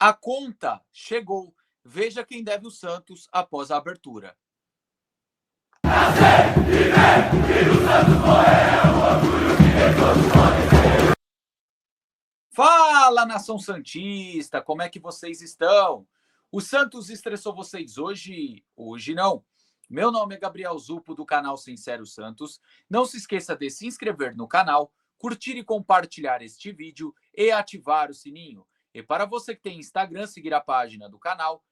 A conta chegou. Veja quem deve o Santos após a abertura. Fala, nação santista, como é que vocês estão? O Santos estressou vocês hoje? Hoje não. Meu nome é Gabriel Zupo, do canal Sincero Santos. Não se esqueça de se inscrever no canal, curtir e compartilhar este vídeo e ativar o sininho. E para você que tem Instagram, seguir a página do canal,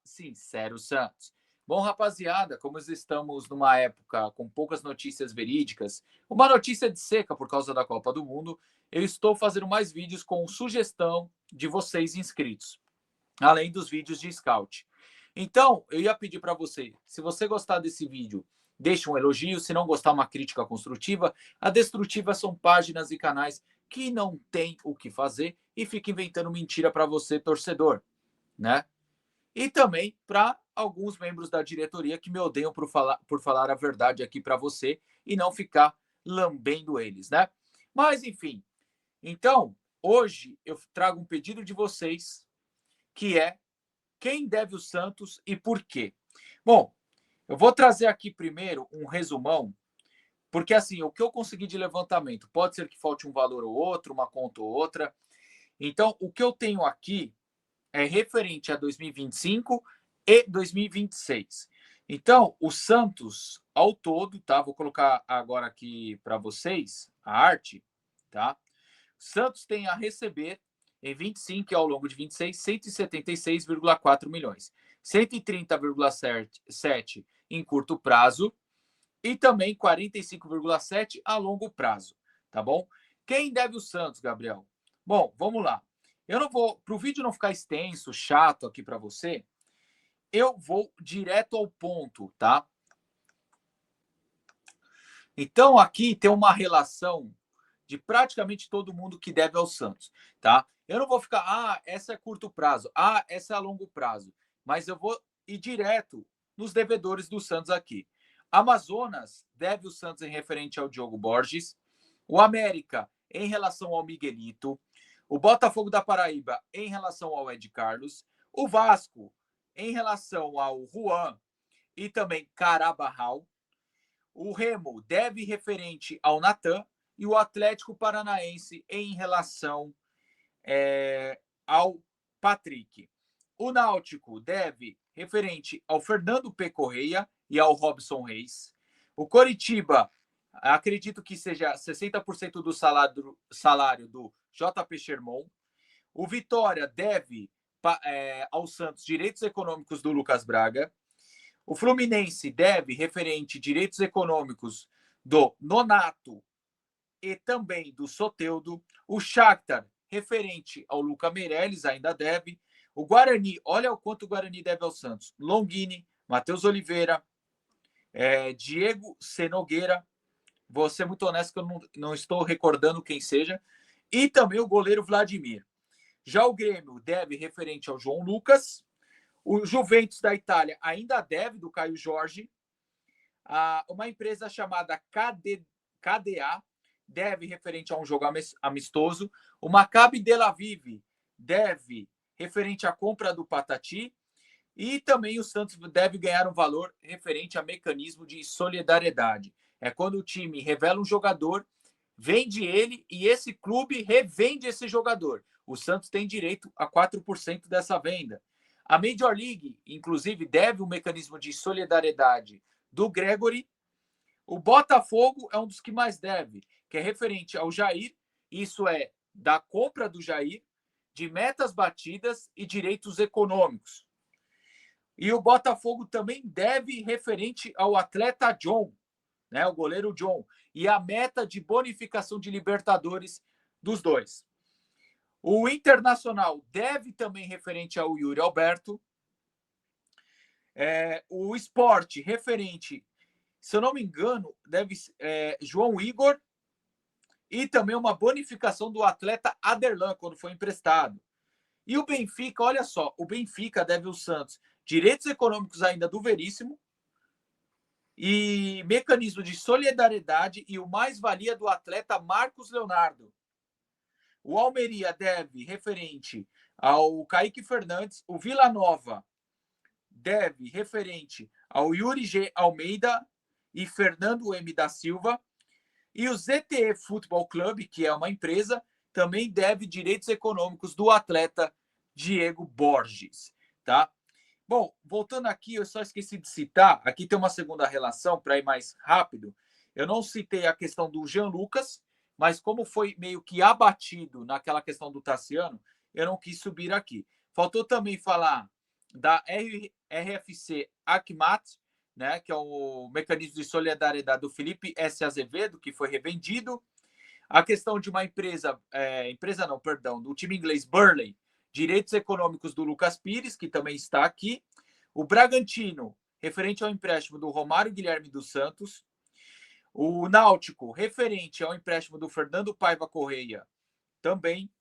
@SinceroSantos. Bom, rapaziada, como estamos numa época com poucas notícias verídicas, uma notícia de seca por causa da Copa do Mundo, eu estou fazendo mais vídeos com sugestão de vocês inscritos, além dos vídeos de scout. Então, eu ia pedir para você, se você gostar desse vídeo, deixe um elogio, se não gostar, uma crítica construtiva. A destrutiva são páginas e canais que não tem o que fazer e fica inventando mentira para você, torcedor, né? E também para alguns membros da diretoria que me odeiam por falar a verdade aqui para você e não ficar lambendo eles, né? Mas, enfim. Então, hoje eu trago um pedido de vocês, que é quem deve o Santos e por quê. Bom, eu vou trazer aqui primeiro um resumão, porque assim, o que eu consegui de levantamento, pode ser que falte um valor ou outro, uma conta ou outra. Então, o que eu tenho aqui é referente a 2025 e 2026. Então, o Santos, ao todo, tá? Vou colocar agora aqui para vocês a arte, tá? Santos tem a receber em 25 e ao longo de 26, 176,4 milhões. 130,7 em curto prazo e também 45,7 a longo prazo, tá bom? Quem deve o Santos, Gabriel? Bom, vamos lá. Eu não vou, para o vídeo não ficar extenso, chato aqui para você, eu vou direto ao ponto, tá? Então aqui tem uma relação de praticamente todo mundo que deve ao Santos, tá? Eu não vou ficar, essa é curto prazo, essa é a longo prazo, mas eu vou ir direto nos devedores do Santos aqui. Amazonas deve o Santos em referente ao Diogo Borges, o América em relação ao Miguelito, o Botafogo da Paraíba em relação ao Ed Carlos, o Vasco em relação ao Juan e também Carabarral, o Remo deve referente ao Natan e o Atlético Paranaense em relação ao Patrick. O Náutico deve referente ao Fernando P. Correia e ao Robson Reis. O Coritiba, acredito que seja 60% do salário do JP Sherman. O Vitória deve ao Santos direitos econômicos do Lucas Braga. O Fluminense deve referente direitos econômicos do Nonato e também do Soteldo. O Shakhtar, referente ao Luca Meirelles, ainda deve. O Guarani, olha o quanto o Guarani deve ao Santos. Longini, Matheus Oliveira, Diego Senogueira. Vou ser muito honesto que eu não estou recordando quem seja. E também o goleiro Vladimir. Já o Grêmio deve referente ao João Lucas. O Juventus da Itália ainda deve do Caio Jorge. Uma empresa chamada KDA deve referente a um jogo amistoso. O Maccabi Tel Aviv deve referente à compra do Patati. E também o Santos deve ganhar um valor referente a mecanismo de solidariedade. É quando o time revela um jogador, vende ele e esse clube revende esse jogador. O Santos tem direito a 4% dessa venda. A Major League, inclusive, deve um mecanismo de solidariedade do Gregory. O Botafogo é um dos que mais deve, que é referente ao Jair, isso é, da compra do Jair, de metas batidas e direitos econômicos. E o Botafogo também deve referente ao atleta John, né, o goleiro John, e a meta de bonificação de Libertadores dos dois. O Internacional deve também referente ao Yuri Alberto. O Sport referente, se eu não me engano, deve João Igor e também uma bonificação do atleta Aderlan quando foi emprestado. E o Benfica, olha só, o Benfica deve ao Santos direitos econômicos ainda do Veríssimo e mecanismo de solidariedade e o mais-valia do atleta Marcos Leonardo. O Almeria deve referente ao Kaique Fernandes. O Vila Nova deve referente ao Yuri G. Almeida e Fernando M. da Silva. E o ZTE Futebol Clube, que é uma empresa, também deve direitos econômicos do atleta Diego Borges, tá? Bom, voltando aqui, eu só esqueci de citar, aqui tem uma segunda relação, para ir mais rápido. Eu não citei a questão do Jean Lucas, mas como foi meio que abatido naquela questão do Tassiano, eu não quis subir aqui. Faltou também falar da RFC Acmat, né, que é o mecanismo de solidariedade do Felipe S. Azevedo, que foi revendido. A questão de uma empresa, do time inglês Burnley, direitos econômicos do Lucas Pires, que também está aqui. O Bragantino, referente ao empréstimo do Romário Guilherme dos Santos. O Náutico, referente ao empréstimo do Fernando Paiva Correia, também.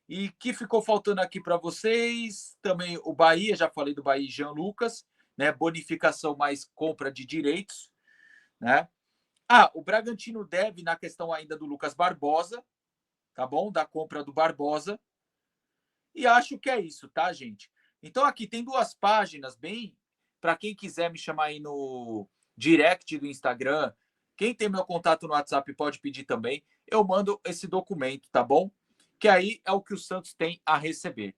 E que ficou faltando aqui para vocês, também o Bahia, já falei do Bahia e Jean Lucas, né? Bonificação mais compra de direitos, né? O Bragantino deve na questão ainda do Lucas Barbosa, tá bom? Da compra do Barbosa. E acho que é isso, tá, gente? Então aqui tem duas páginas, bem, para quem quiser me chamar aí no direct do Instagram, quem tem meu contato no WhatsApp pode pedir também. Eu mando esse documento, tá bom? Que aí é o que o Santos tem a receber.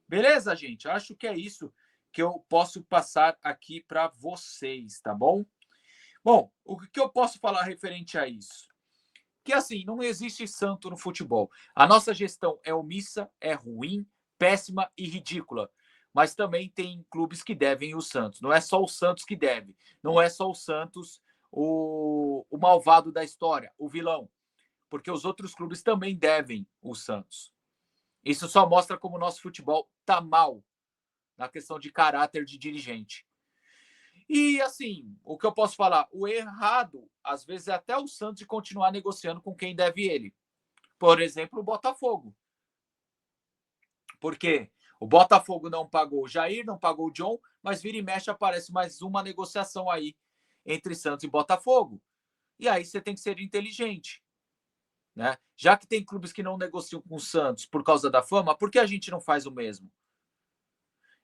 Beleza, gente? Acho que é isso que eu posso passar aqui para vocês, tá bom? Bom, o que eu posso falar referente a isso? Que assim, não existe santo no futebol. A nossa gestão é omissa, é ruim, péssima e ridícula. Mas também tem clubes que devem o Santos. Não é só o Santos que deve. Não é só o Santos o malvado da história, o vilão. Porque os outros clubes também devem o Santos. Isso só mostra como o nosso futebol tá mal na questão de caráter de dirigente. E assim, o que eu posso falar? O errado, às vezes, é até o Santos de continuar negociando com quem deve ele. Por exemplo, o Botafogo. Porque o Botafogo não pagou o Jair, não pagou o John, mas vira e mexe aparece mais uma negociação aí entre Santos e Botafogo. E aí você tem que ser inteligente. Né? Já que tem clubes que não negociam com o Santos por causa da fama, por que a gente não faz o mesmo?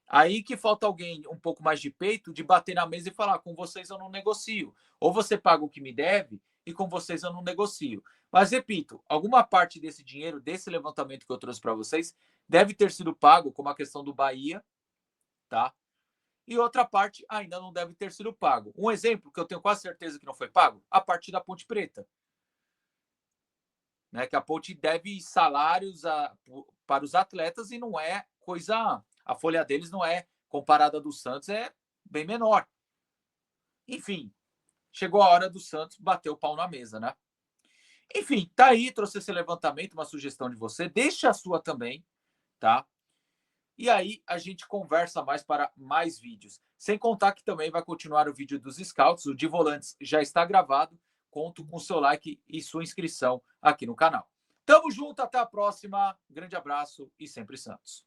Aí que falta alguém um pouco mais de peito de bater na mesa e falar: com vocês eu não negocio. Ou você paga o que me deve e com vocês eu não negocio. Mas repito, alguma parte desse dinheiro, desse levantamento que eu trouxe para vocês, deve ter sido pago, como a questão do Bahia, tá? E outra parte ainda não deve ter sido pago. Um exemplo que eu tenho quase certeza que não foi pago, a parte da Ponte Preta. Né, que a Ponte deve salários para os atletas e não é coisa. A folha deles não é comparada do Santos, é bem menor. Enfim, chegou a hora do Santos bater o pau na mesa, né? Enfim, tá aí, trouxe esse levantamento, uma sugestão de você. Deixa a sua também, tá? E aí a gente conversa mais para mais vídeos. Sem contar que também vai continuar o vídeo dos Scouts, o de volantes já está gravado. Conto com seu like e sua inscrição aqui no canal. Tamo junto, até a próxima. Grande abraço e sempre Santos.